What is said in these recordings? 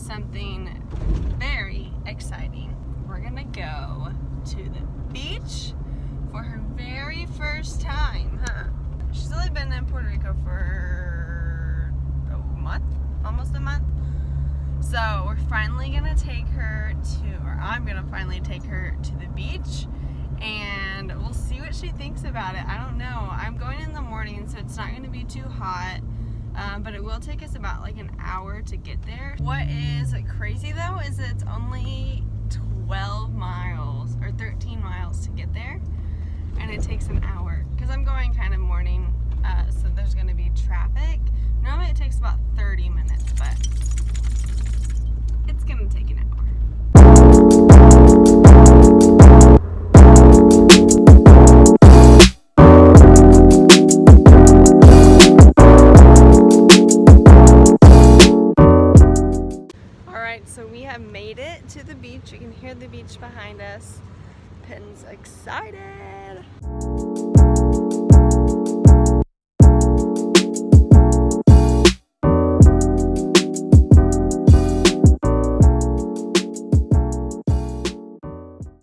something very exciting. We're gonna go to the beach for her very first time, huh? She's only been in Puerto Rico for a month, almost a month. So we're finally gonna take her to, or I'm gonna finally take her to the beach, and we'll see what she thinks about it. I don't know. I'm going in the morning, so it's not gonna be too hot. But it will take us about like an hour to get there. What is crazy though is it's only 12 miles or 13 miles to get there, and it takes an hour because I'm going kind of morning, so there's going to be traffic. Normally it takes about 30 minutes, but it's going to take an hour. So we have made it to the beach. You can hear the beach behind us. Pen's excited.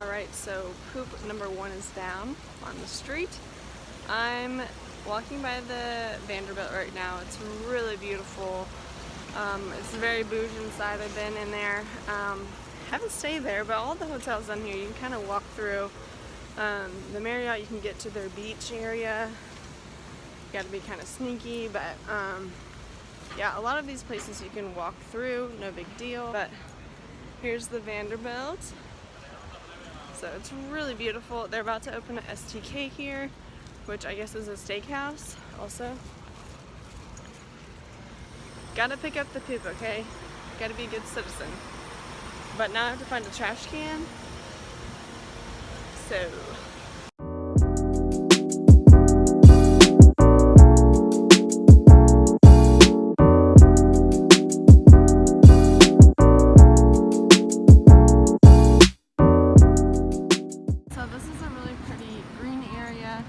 Alright, so poop number 1 is down on the street. I'm walking by the Vanderbilt right now. It's really beautiful. It's very bougie inside. I've been in there. Haven't stayed there, but all the hotels down here you can kind of walk through. The Marriott, you can get to their beach area. You got to be kind of sneaky, but yeah, a lot of these places you can walk through, no big deal. But here's the Vanderbilt. So it's really beautiful. They're about to open an STK here, which I guess is a steakhouse also. Gotta pick up the poop, okay? Gotta be a good citizen. But now I have to find a trash can. So. So this is a really pretty green area.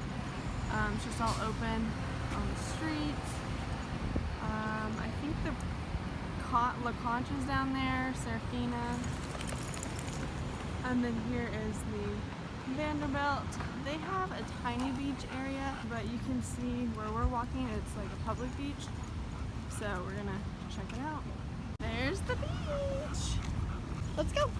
It's just all open on the streets. I think the La Conch is down there, Serafina, and then here is the Vanderbilt. They have a tiny beach area, but you can see where we're walking, it's like a public beach, so we're gonna check it out. There's the beach. Let's go.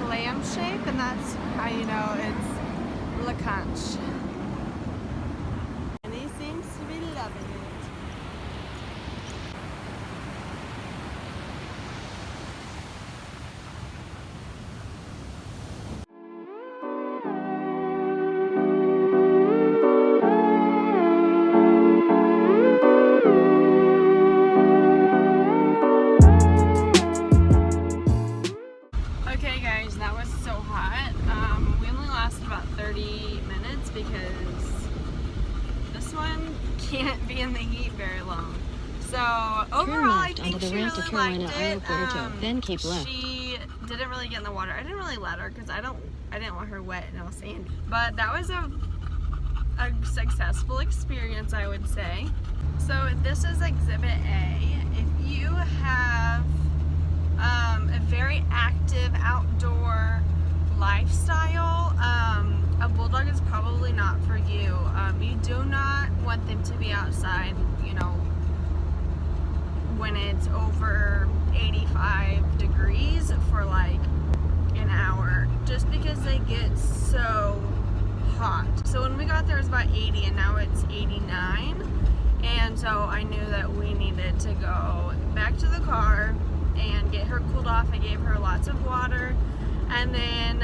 Clam shape, and that's how you know it's La Conch. And he seems to be loving it. Okay guys, that was so hot. We only lasted about 30 minutes because this one can't be in the heat very long. So overall, I think she really liked it. Then keep left. She didn't really get in the water. I didn't really let her because I didn't want her wet and all sandy. But that was a successful experience, I would say. So this is Exhibit A. If you have a very active outdoor lifestyle, a bulldog is probably not for you. You do not want them to be outside, you know, when it's over 85 degrees for like an hour, just because they get so hot. So when we got there it was about 80 and now it's 89, and so I knew that we needed to go back to the car and get her cooled off. I gave her lots of water, and then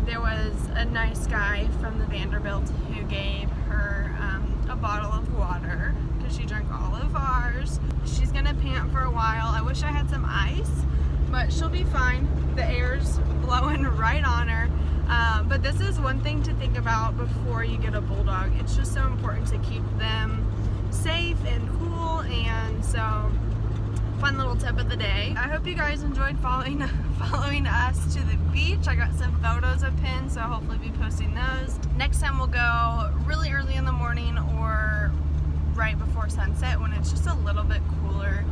there was a nice guy from the Vanderbilt who gave her a bottle of water because She drank all of ours. She's gonna pant for a while. I wish I had some ice, but she'll be fine. The air's blowing right on her. But this is one thing to think about before you get a bulldog. It's just so important to keep them safe and cool, and so fun little tip of the day. I hope you guys enjoyed following us to the beach. I got some photos of Pin, so I'll hopefully be posting those. Next time we'll go really early in the morning or right before sunset when it's just a little bit cooler.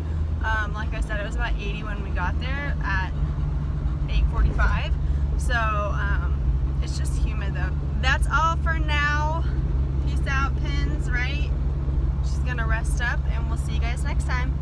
Like I said, it was about 80 when we got there at 8:45. So it's just humid though. That's all for now. Peace out, Pins, right? She's gonna rest up, and we'll see you guys next time.